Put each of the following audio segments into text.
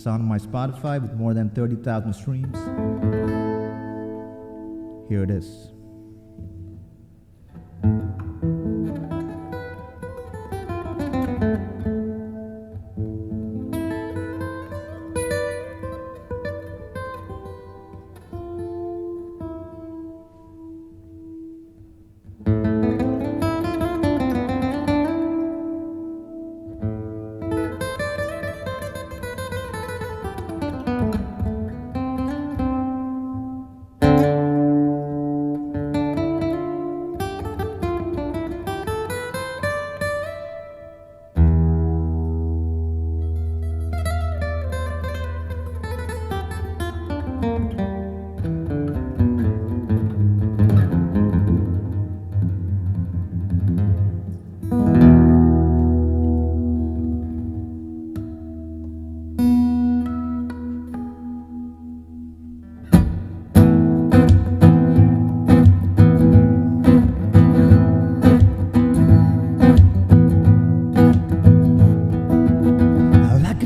song on my Spotify with more than 30,000 streams. Here it is.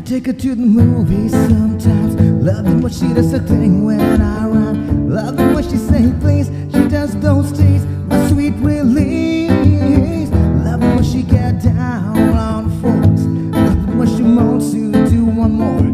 Take her to the movies sometimes. Loving what she does, a thing when I rhyme. Loving what she say, please. She does those things, my sweet release. Loving when she get down on the floors. Loving when she moans to do one more.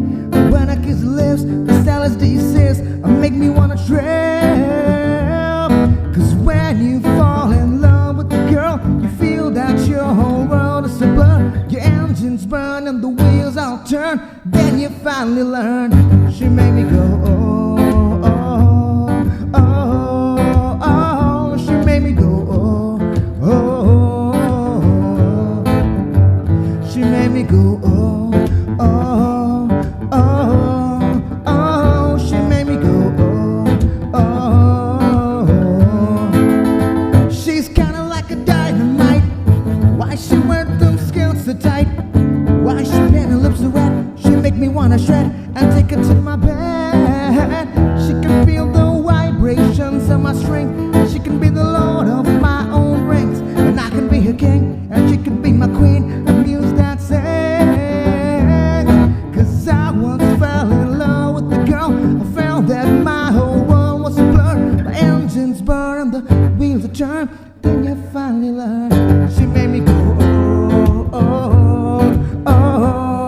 When I kiss her lips, the stylist says, make me wanna trail. Cause when you fall in love with the girl, you feel that your whole world is a blur. Your engines burn and the wheels all turn. Then you finally learn. She made me go oh, oh, oh, oh, oh. She made me go oh, oh, oh, oh. She made me go oh, oh, oh, oh. She made me go oh, oh. She's kinda like a dynamite. Why she wear them skirts so tight? Why she paint her lips so red? She make me wanna shred and take her to my bed. She can feel the vibrations of my string. She can be the lord of my own rings, and I can be her king, and she can be my queen. Amuse that sing. Cause I once fell in love with the girl. I found that my whole world was a blur. My engines burn and the wheels are turn. Then you finally learn. She made me go oh, oh, oh, oh.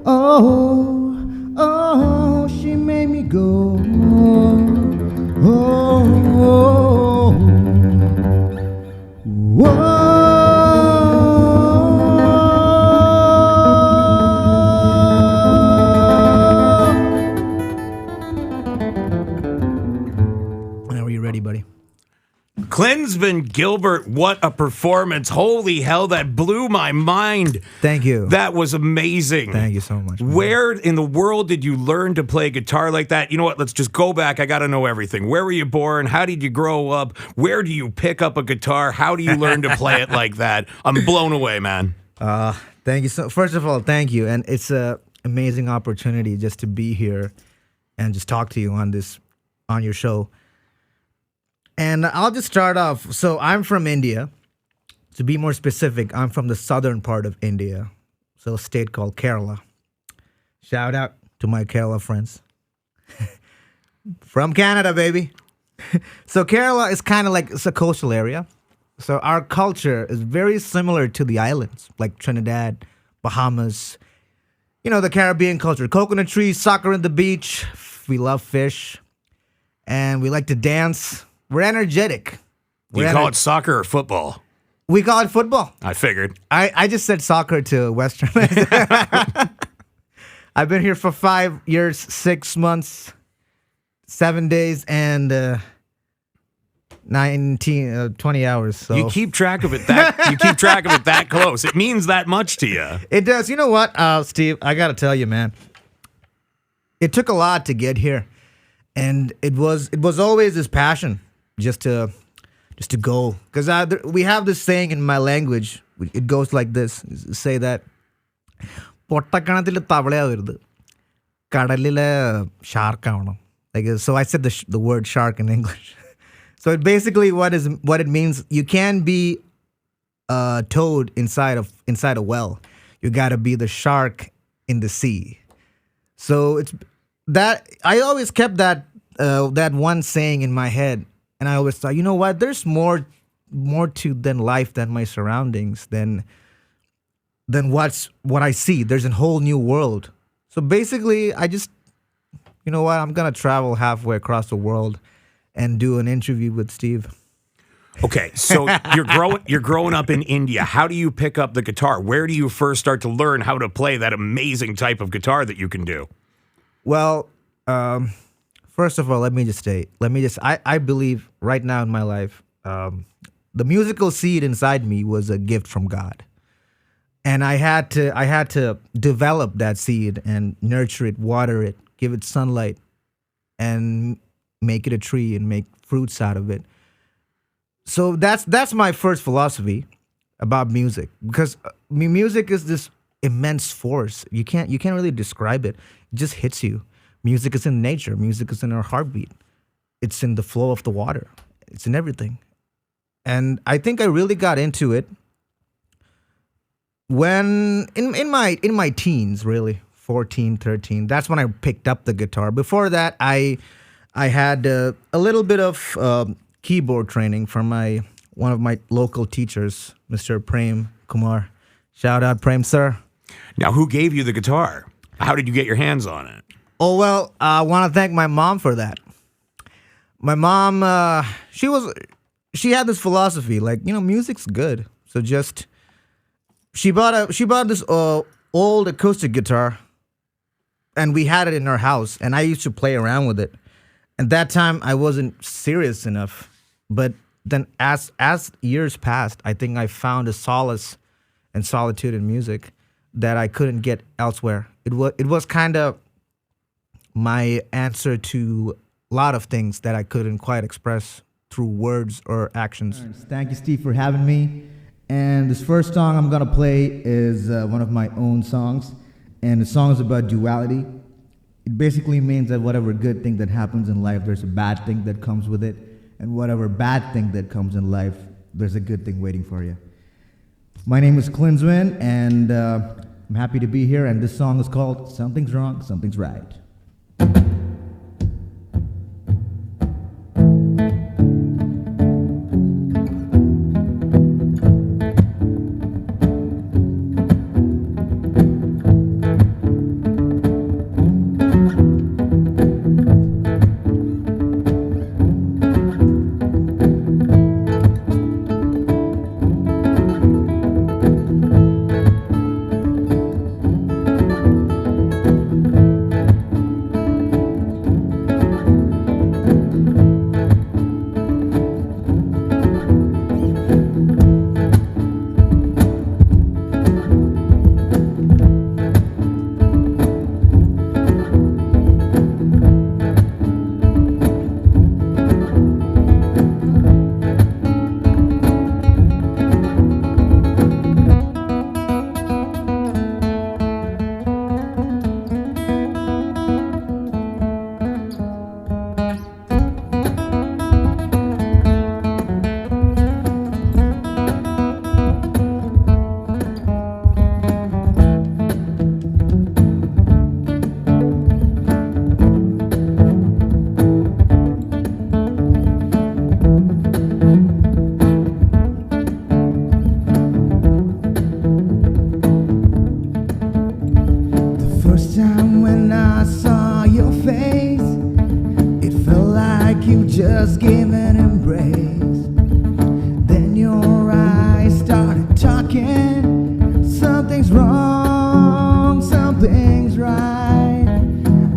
oh, oh, she made me go. Oh, oh, whoa. Now, are you ready, buddy? Klinsvin Gilbert, what a performance. Holy hell, that blew my mind. Thank you. That was amazing. Thank you so much, man. Where in the world did you learn to play guitar like that? You know what? Let's just go back. I got to know everything. Where were you born? How did you grow up? Where do you pick up a guitar? How do you learn to play it like that? I'm blown away, man. Thank you. First of all, thank you. And it's an amazing opportunity just to be here and just talk to you on your show. And I'll just start off. So I'm from India. To be more specific, I'm from the southern part of India. So a state called Kerala. Shout out to my Kerala friends. From Canada, baby. So Kerala is kind of like, it's a coastal area. So our culture is very similar to the islands, like Trinidad, Bahamas. You know, the Caribbean culture. Coconut trees, soccer at the beach. We love fish. And we like to dance. We're energetic. Do you call it soccer or football? We call it football. I figured. I just said soccer to Westerners. I've been here for 5 years, 6 months, 7 days, and 20 hours. So You keep track of it that close. It means that much to you. it does. You know what, Steve? I got to tell you, man. It took a lot to get here, and it was always this passion. Just to go, because we have this saying in my language. It goes like this: say that പൊട്ടക്കണത്തില് തവളയാവരുത്, കടലിലെ shark ആവണം. Like, so I said the word shark in English. So it basically what it means. You can be a toad inside a well. You got to be the shark in the sea. So it's that I always kept that one saying in my head. And I always thought, you know what? There's more to than life, than my surroundings, than what I see. There's a whole new world. So basically, I just, you know what? I'm gonna travel halfway across the world and do an interview with Steve. Okay, so you're growing up in India. How do you pick up the guitar? Where do you first start to learn how to play that amazing type of guitar that you can do? Well, first of all, I believe right now in my life, the musical seed inside me was a gift from God. And I had to develop that seed and nurture it, water it, give it sunlight, and make it a tree and make fruits out of it. So that's my first philosophy about music, because music is this immense force. You can't really describe it. It just hits you. Music is in nature. Music is in our heartbeat. It's in the flow of the water. It's in everything. And I think I really got into it when in my teens, really, 14, 13. That's when I picked up the guitar. Before that, I had a little bit of keyboard training from one of my local teachers, Mr. Prem Kumar. Shout out, Prem, sir. Now, who gave you the guitar? How did you get your hands on it? Oh, well, I want to thank my mom for that. My mom, she had this philosophy, like, you know, music's good. So she bought this old acoustic guitar, and we had it in our house, and I used to play around with it. At that time, I wasn't serious enough. But then as years passed, I think I found a solace and solitude in music that I couldn't get elsewhere. It was kind of my answer to a lot of things that I couldn't quite express through words or actions. Thank you, Steve, for having me. And this first song I'm going to play is one of my own songs. And the song is about duality. It basically means that whatever good thing that happens in life, there's a bad thing that comes with it. And whatever bad thing that comes in life, there's a good thing waiting for you. My name is Klinsvin, and I'm happy to be here. And this song is called Something's Wrong, Something's Right. first time when I saw your face, it felt like you just gave an embrace. Then your eyes started talking. Something's wrong, something's right.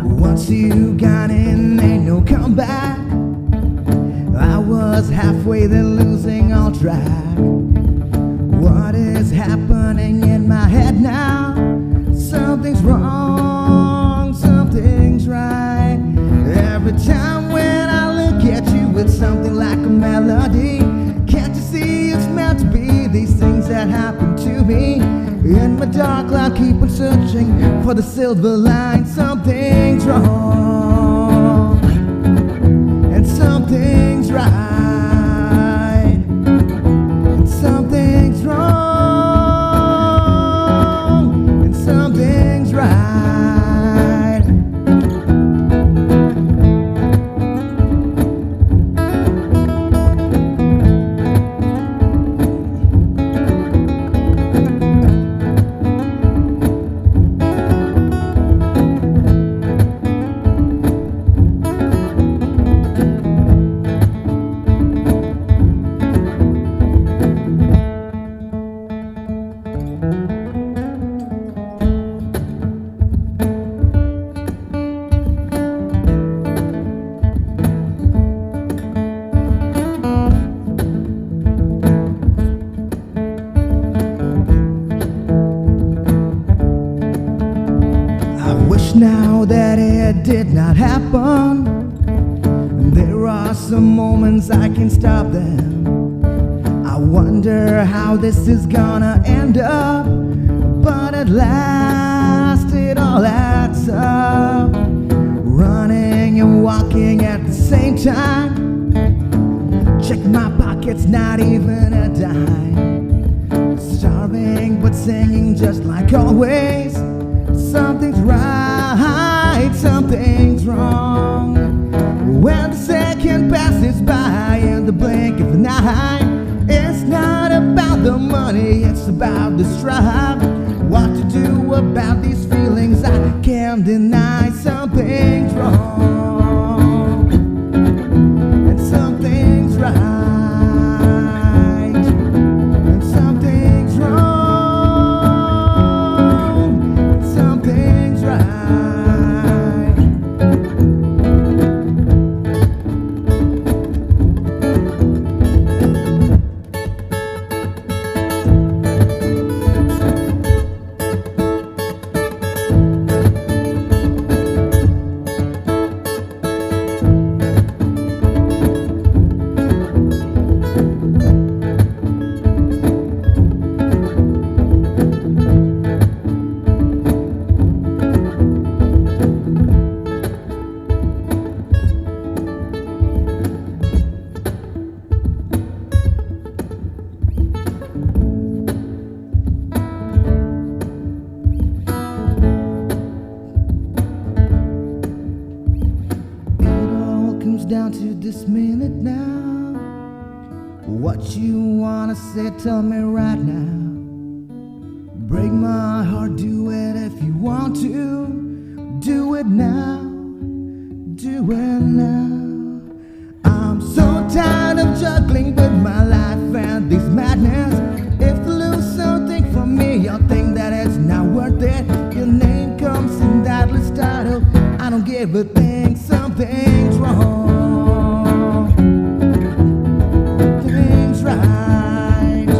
Once you got in, ain't no comeback. I was halfway then losing all track. What is happening in my head now? Something's wrong, something's right. Every time when I look at you, it's something like a melody. Can't you see it's meant to be? These things that happen to me. In my dark cloud, keep on searching for the silver line. Something's wrong, and something's right, and something's wrong, and something's right. Now that it did not happen, there are some moments I can stop them. I wonder how this is gonna end up, but at last it all adds up. Running and walking at the same time. Check my pockets, not even a dime. Starving but singing just like always. Something's right, something's wrong. When the second passes by in the blink of an eye, it's not about the money, it's about the strive. What to do about these feelings I can't deny. Something's wrong, and something's right, and something's wrong. Down to this minute now. What you wanna say, tell me right now. Break my heart, do it if you want to. Do it now, do it now. I'm so tired of juggling with my life and this madness. If you lose something from me, you'll think that it's not worth it. Your name comes in that list title. I don't give a thing, something's wrong. Right,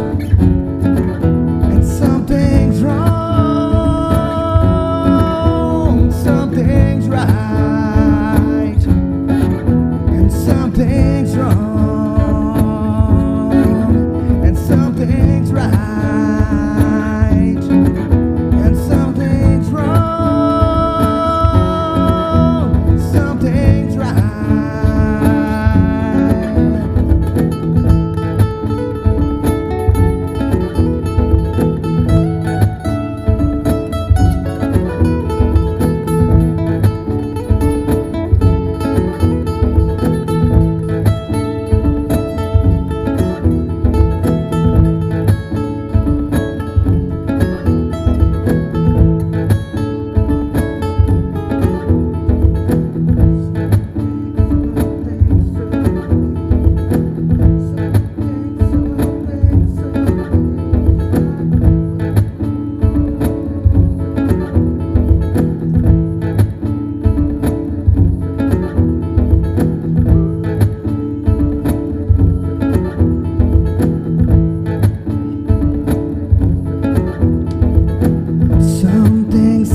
and something's wrong, something's right, and something's wrong, and something's right, and something's wrong, something's right.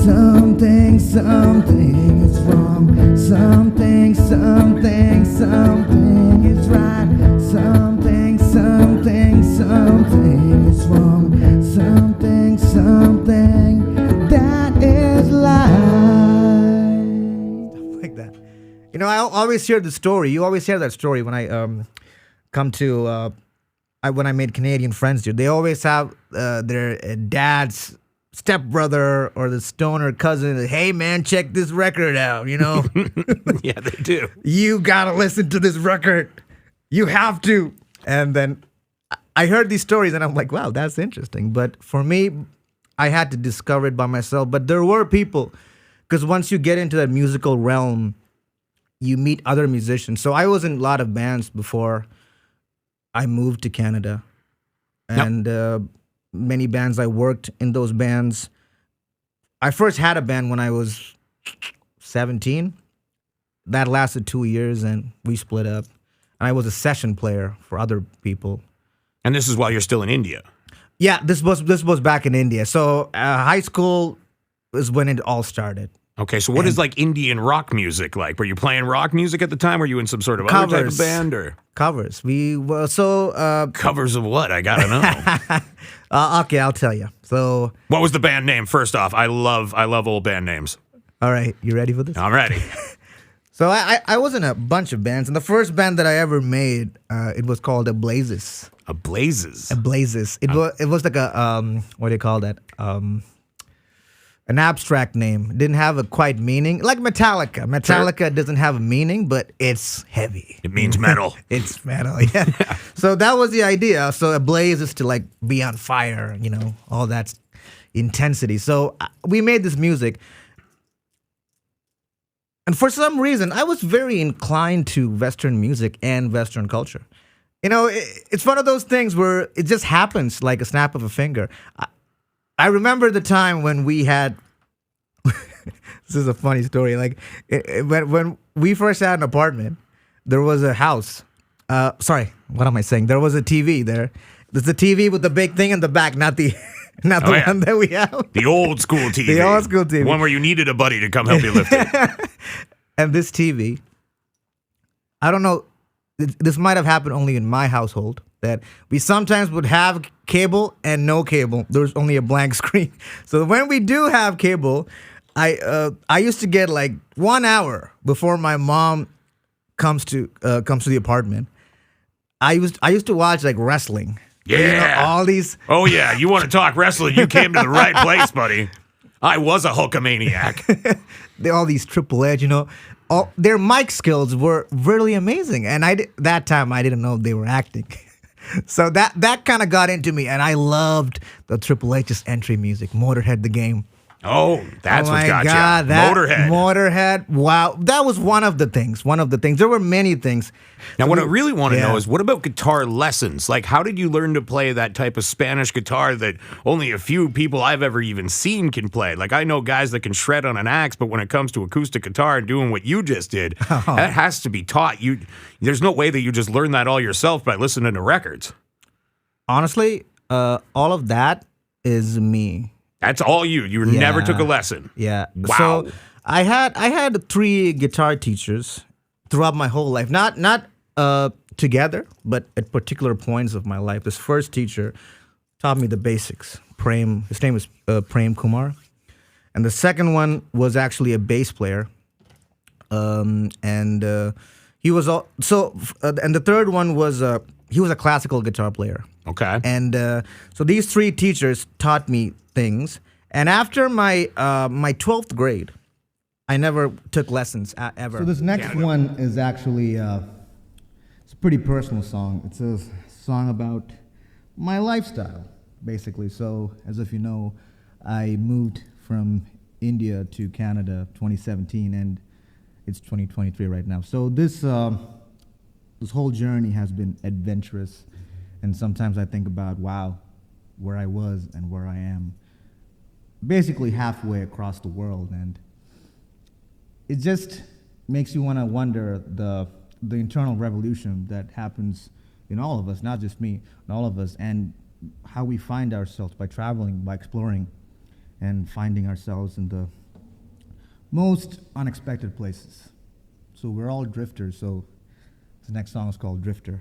Something is wrong. Something is right. Something is wrong. Something that is life. Like that. You know, I always hear the story. You always hear that story when I come to when I made Canadian friends, dude. They always have their dad's stepbrother or the stoner cousin. Hey man, check this record out. You know, Yeah, they do. you gotta listen to this record. You have to. And then I heard these stories and I'm like, wow, that's interesting. But for me, I had to discover it by myself. But there were people, because once you get into that musical realm, you meet other musicians. So I was in a lot of bands before I moved to Canada. And many bands, I worked in those bands. I first had a band when I was 17. That lasted 2 years and we split up. And I was a session player for other people. And this is while you're still in India. Yeah, this was back in India. So high school is when it all started. Okay, so what is like Indian rock music like? Were you playing rock music at the time? Were you in some sort of other type of band or Covers. We were covers of what? I gotta know. okay, I'll tell you. So What was the band name? First off, I love old band names. all right, you ready for this? I'm ready. So I was in a bunch of bands, and the first band that I ever made, it was called Ablazes. Blazes. Ablazes. It was like a what do you call that? An abstract name. It didn't have a quite meaning. Like Metallica. Metallica doesn't have a meaning, but it's heavy. It means metal. It's metal, yeah. So that was the idea. So a blaze is to like be on fire, you know, all that intensity. So we made this music. And for some reason, I was very inclined to Western music and Western culture. You know, it's one of those things where it just happens like a snap of a finger. I remember the time when we had. This is a funny story. Like when we first had an apartment, there was a house. Sorry, what am I saying? There was a TV there. There's a TV with the big thing in the back, not the one that we have. The old school TV. The old school TV. One where you needed a buddy to come help you lift it. And this TV, I don't know. This might have happened only in my household. That we sometimes would have cable and no cable. There was only a blank screen. So when we do have cable, I used to get like 1 hour before my mom comes to the apartment. I used to watch like wrestling. Yeah. You know, all these. Oh, yeah. You want to talk wrestling? You came to the right place, buddy. I was a Hulkamaniac. All these Triple H, you know. Their mic skills were really amazing. And that time I didn't know they were acting. So that kind of got into me, and I loved the Triple H's entry music, Motorhead, the game. Oh, that's what got God, you. Motorhead. Wow, that was one of the things. There were many things. Now, what I really want to know is, what about guitar lessons? Like, how did you learn to play that type of Spanish guitar that only a few people I've ever even seen can play? Like, I know guys that can shred on an axe, but when it comes to acoustic guitar and doing what you just did, that has to be taught. There's no way that you just learn that all yourself by listening to records. Honestly, all of that is me. That's all you. You never took a lesson. Yeah. Wow. So I had 3 guitar teachers throughout my whole life. Not together, but at particular points of my life. This first teacher taught me the basics. His name was Prem Kumar. And the second one was actually a bass player. And he was and the third one was he was a classical guitar player. Okay. And so these 3 teachers taught me things. And after my 12th grade, I never took lessons ever. So this next one is actually it's a pretty personal song. It's a song about my lifestyle, basically. So as if you know, I moved from India to Canada 2017, and it's 2023 right now. So this whole journey has been adventurous, and sometimes I think about, wow, where I was and where I am, basically halfway across the world, and it just makes you want to wonder the internal revolution that happens in all of us, not just me, in all of us, and how we find ourselves by traveling, by exploring. and finding ourselves in the most unexpected places. So we're all drifters, so the next song is called Drifter.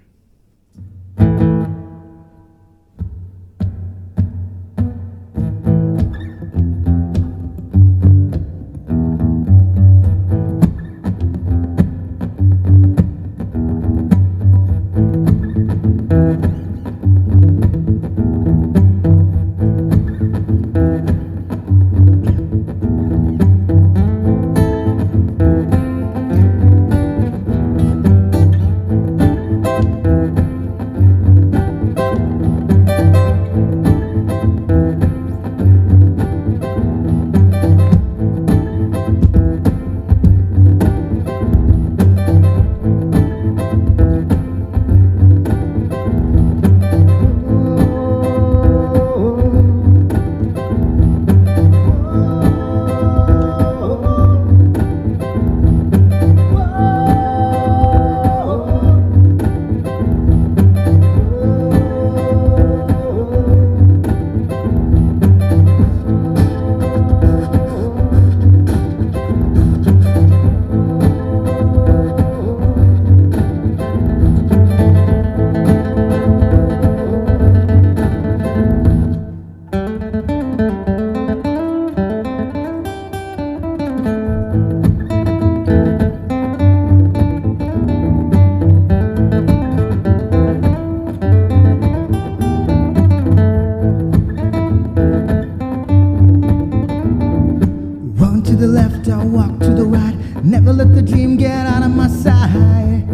The left, I walk to the right. Never let the dream get out of my sight.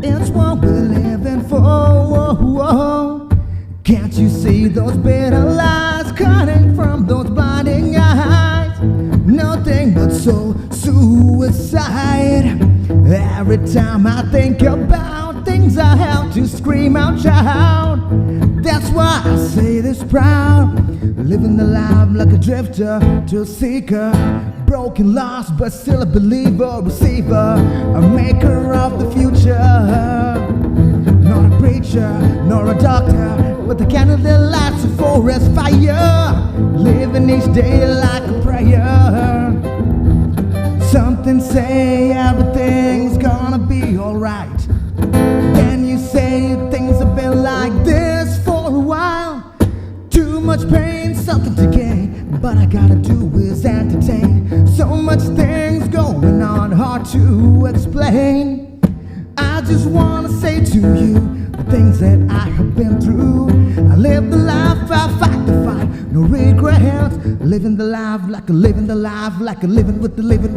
It's what we're living for. Can't you see those bitter lies cutting from those blinding eyes? Nothing but soul suicide. Every time I think about things, I have to scream out, shout. That's why I say this proud. Living the life like a drifter to a seeker. Broken, lost, but still a believer, receiver, a maker of the future. Not a preacher, nor a doctor, but the candle that lights a forest fire. Living each day like a prayer. Something say everything's gonna be alright. Then you say things have been like this for a while. Too much pain, something to gain, but I gotta do is entertain. So much things going on, hard to explain. I just wanna say to you the things that I have been through. I live the life, I fight the fight, no regrets. Living the life like a living the life, like a living with the living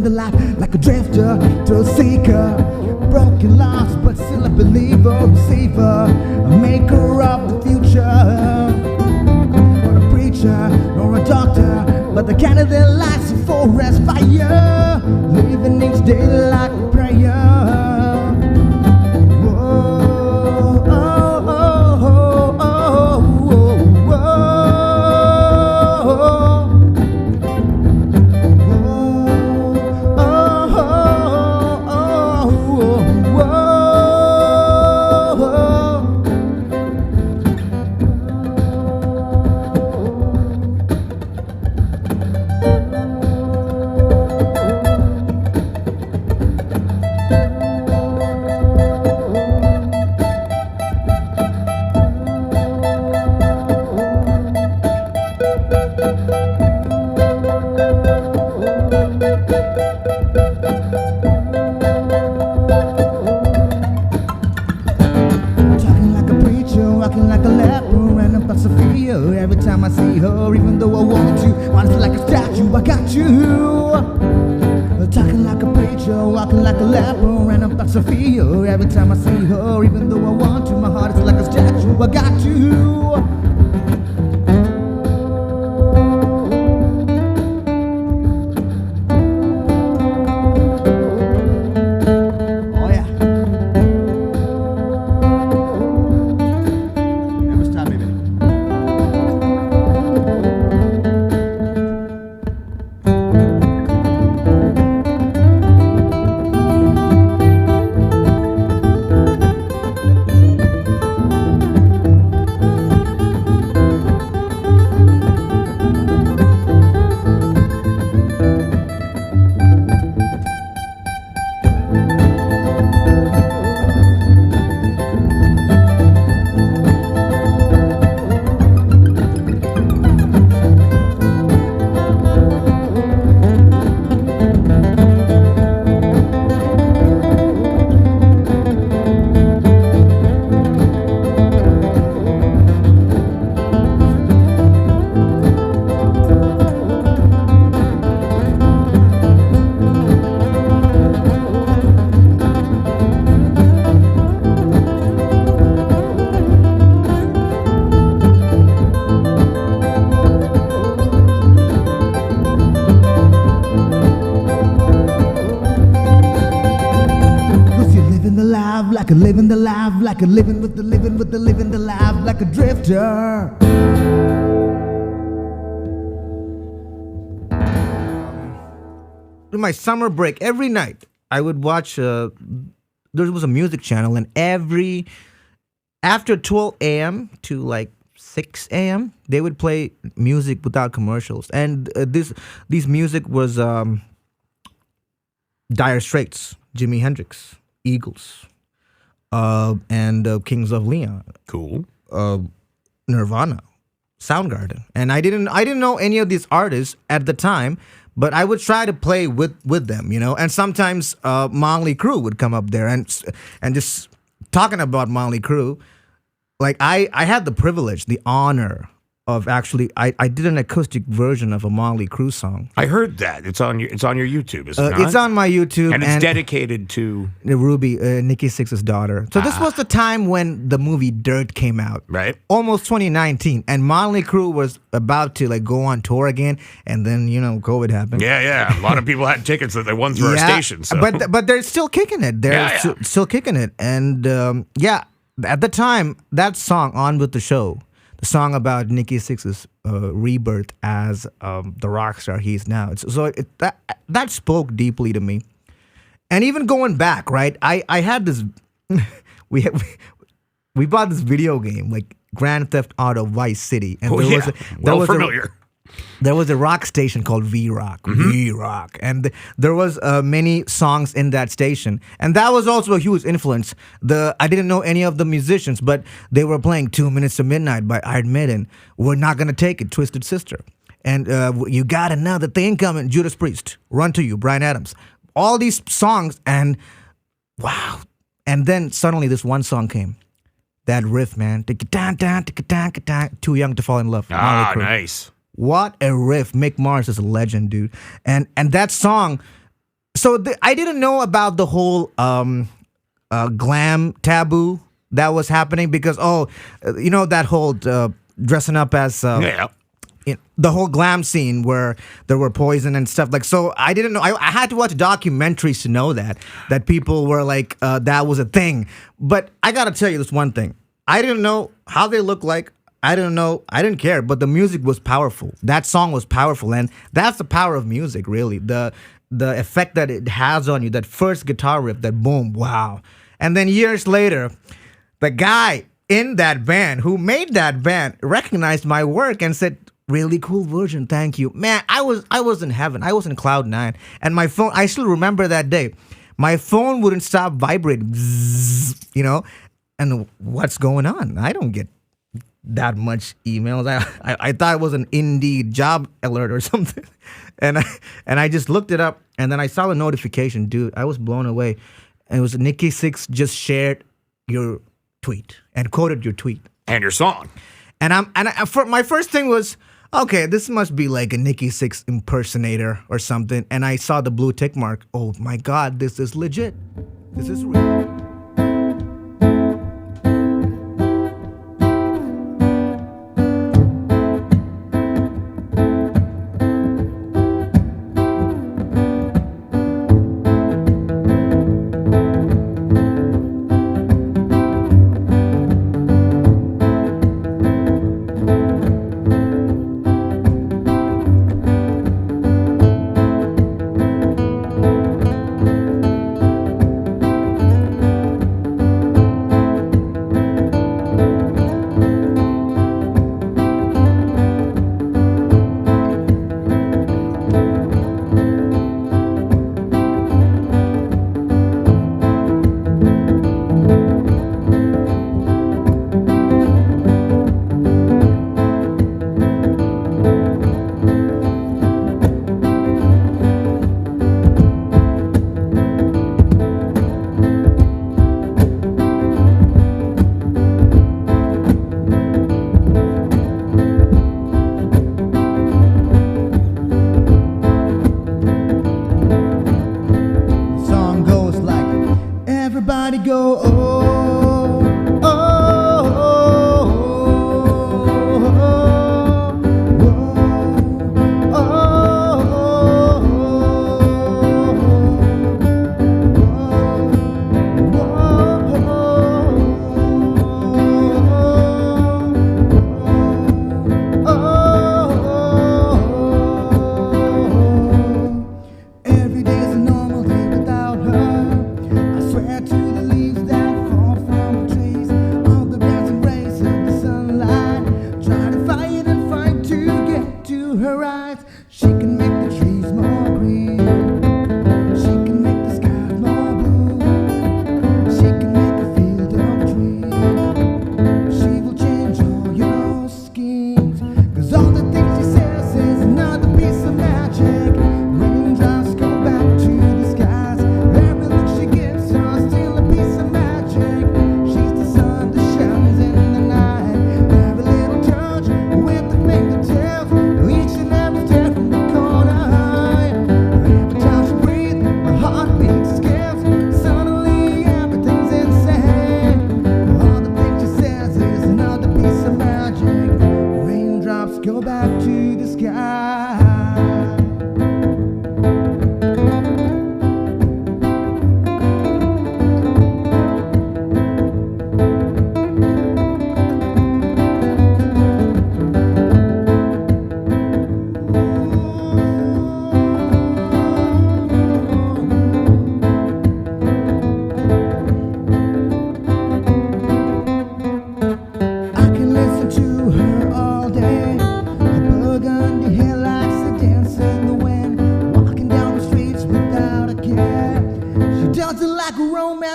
the life, like a drifter to a seeker. Broken, lost, but still a believer, receiver, a maker of the future. Nor a doctor, but the candle that lights a forest fire. Living each day like a prayer. Whoa, oh, oh, oh, oh, oh, every time I see her, even though I want to. Honestly, like a statue, I got you. Talking like a preacher, walking like a leper, and I'm about to feel every time I see her, even though I want to. My heart is like a statue, I got you. like a living the life, like a living with the living with the living the life, like a drifter. In my summer break, every night I would watch. There was a music channel, and after 12 a.m. to like 6 a.m., they would play music without commercials, and this music was Dire Straits, Jimi Hendrix, Eagles, and Kings of Leon, Cool. Nirvana, Soundgarden, and I didn't know any of these artists at the time. But I would try to play with them, and sometimes Motley Crue would come up there and just talking about Motley Crue, like I had the privilege, the honor of actually I did an acoustic version of a Motley Crue song. I heard that. It's on your YouTube, is it not? It's on my YouTube, and it's dedicated to Ruby, Nikki Sixx's daughter. So this was the time when the movie Dirt came out, right? Almost 2019, and Motley Crue was about to like go on tour again, and then COVID happened. Yeah. A lot of people had tickets that they won through our station. So. But they're still kicking it. They're still kicking it, and at the time that song "On with the Show." The song about Nikki Sixx's rebirth as the rock star he is now. That spoke deeply to me. And even going back, right? I had this. We bought this video game like Grand Theft Auto Vice City, and there was familiar. There was a rock station called V-Rock, V-Rock, and there was many songs in that station, and that was also a huge influence. I didn't know any of the musicians, but they were playing 2 Minutes to Midnight by Iron Maiden, We're Not Gonna Take It, Twisted Sister, and You Got Another Thing Coming, Judas Priest, Run to You, Bryan Adams, all these songs, and wow, and then suddenly this one song came. That riff, man, Too Young to Fall in Love. Nice. What a riff. Mick Mars is a legend, dude. And that song, so I didn't know about the whole glam taboo that was happening because, that whole dressing up as... the whole glam scene where there were poison and stuff like so I didn't know I had to watch documentaries to know that people were like that was a thing. But I gotta tell you this one thing, I didn't know how they look like. I didn't care, but the music was powerful. That song was powerful, and that's the power of music, really. The effect that it has on you, that first guitar riff, that boom, wow. And then years later, the guy in that band who made that band recognized my work and said, really cool version, thank you. Man, I was in heaven. I was in cloud nine. And my phone, I still remember that day. My phone wouldn't stop vibrating, and what's going on? I don't get that much emails. I thought it was an Indeed job alert or something, and I just looked it up, and then I saw the notification. Dude, I was blown away. And it was Nikki Sixx just shared your tweet and quoted your tweet and your song. And my first thing was, okay, this must be like a Nikki Sixx impersonator or something. And I saw the blue tick mark. Oh my God, this is legit. This is real.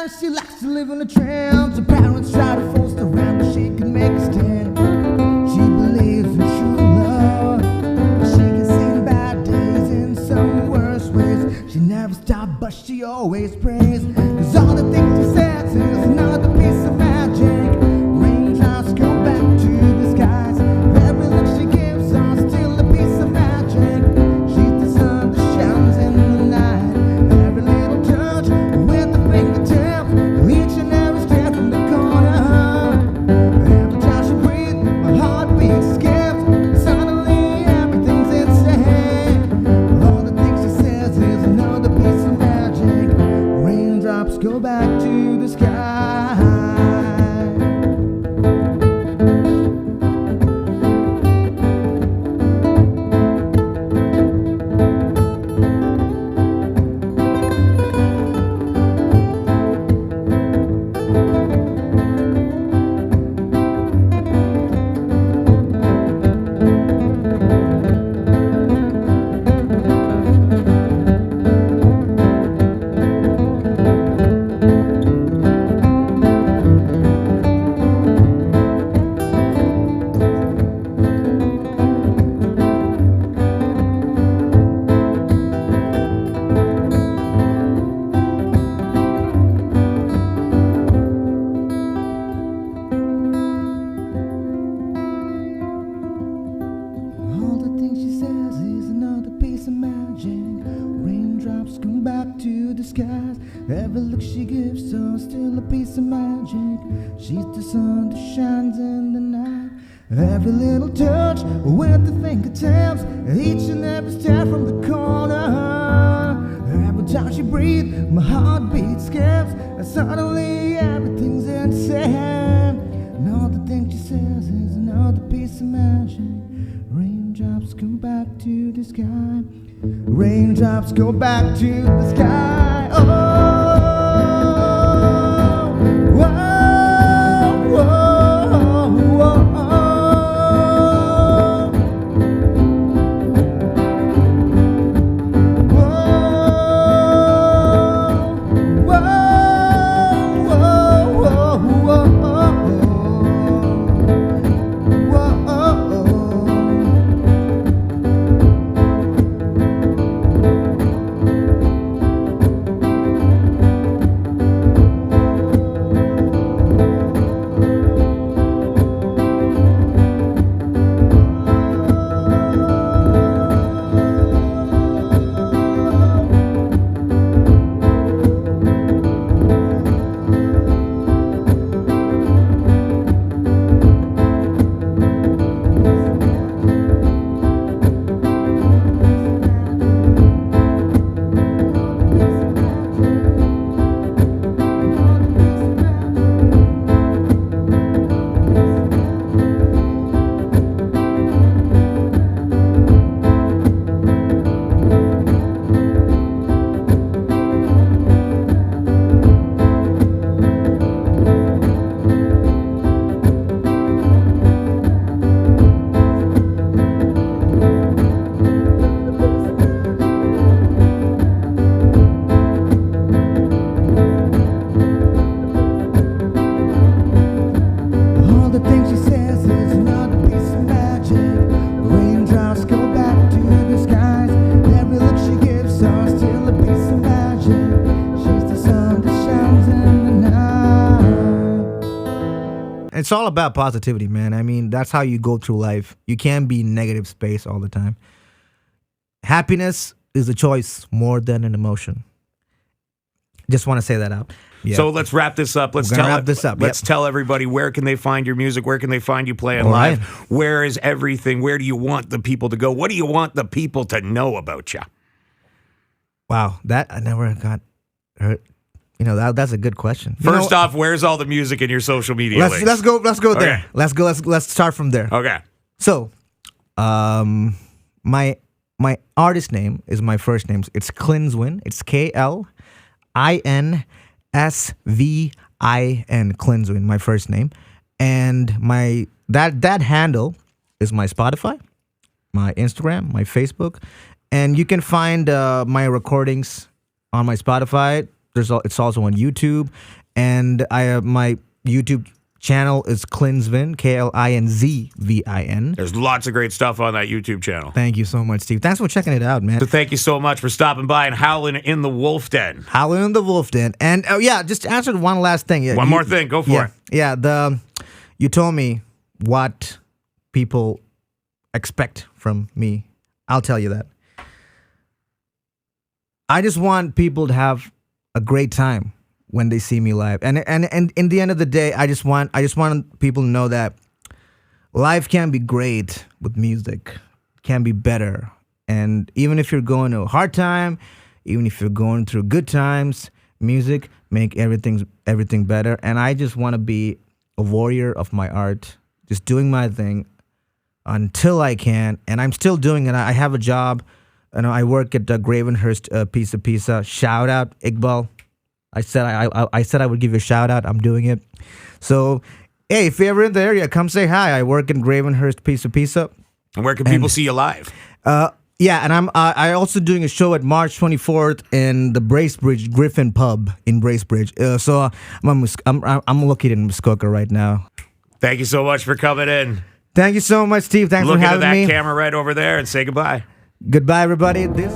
And she likes to live in a trance. Her parents try to force her around, but she can make a stand. She believes in true love. She can see bad days in some worse ways. She never stops, but she always prays. Cause all the things she says is another piece of magic. Raindrops go back to the skies. Every look she gives us still a piece of magic. She's the sun that shines in the night. Every little touch with the fingertip, each and every step from the corner. Every time she breathes, my heartbeat skips. Suddenly everything's insane. All the things she says is another piece of magic. Raindrops go back to the sky. All the things she says is another piece of magic. Raindrops come back to the skies. Every look she gives us still a piece of magic. She's the sun that shines in the night. Every little touch with the fingertips, each and every step from the corner. Every time she breathes, my heartbeat skips, and suddenly everything's insane. And all the things she says is another piece of magic. Raindrops go back to the sky. Raindrops go back to the sky. Oh, whoa, whoa, whoa, It's all about positivity, man. I mean, that's how you go through life. You can't be in negative space all the time. Happiness is a choice more than an emotion. Just want to say that out. Yeah. So let's wrap this up. Let's tell everybody, where can they find your music? Where can they find you playing live? Where is everything? Where do you want the people to go? What do you want the people to know about you? Wow, that I never got hurt. You know, that's a good question. First off, where's all the music in your social media links? Let's go there. Let's start from there. Okay. So, my artist name is my first name. It's Klinsvin. It's KLINSVIN. Klinsvin, my first name. And my that handle is my Spotify, my Instagram, my Facebook. And you can find my recordings on my Spotify. It's also on YouTube, and I have my YouTube channel is Klinsvin, Klinzvin. There's lots of great stuff on that YouTube channel. Thank you so much, Steve. Thanks for checking it out, man. So thank you so much for stopping by and Howl'n in the Wolf Den. Howl'n in the Wolf Den. And just answer one last thing. One more thing. Go for it. Yeah, you told me what people expect from me. I'll tell you that. I just want people to have a great time when they see me live. And in the end of the day, I just want people to know that life can be great with music. It can be better. And even if you're going through a hard time, even if you're going through good times, music make everything better. And I just want to be a warrior of my art, just doing my thing until I can. And I'm still doing it. I have a job. I work at Gravenhurst Pizza. Shout out Iqbal. I said I would give you a shout out. I'm doing it. So, hey, if you're ever in the area, come say hi. I work in Gravenhurst Pizza. And where can people see you live? Yeah, and I also doing a show at March 24th in the Bracebridge Griffin Pub in Bracebridge. So I'm located in Muskoka right now. Thank you so much for coming in. Thank you so much, Steve. Thanks for having me. Look at that camera right over there and say goodbye. Goodbye, everybody. This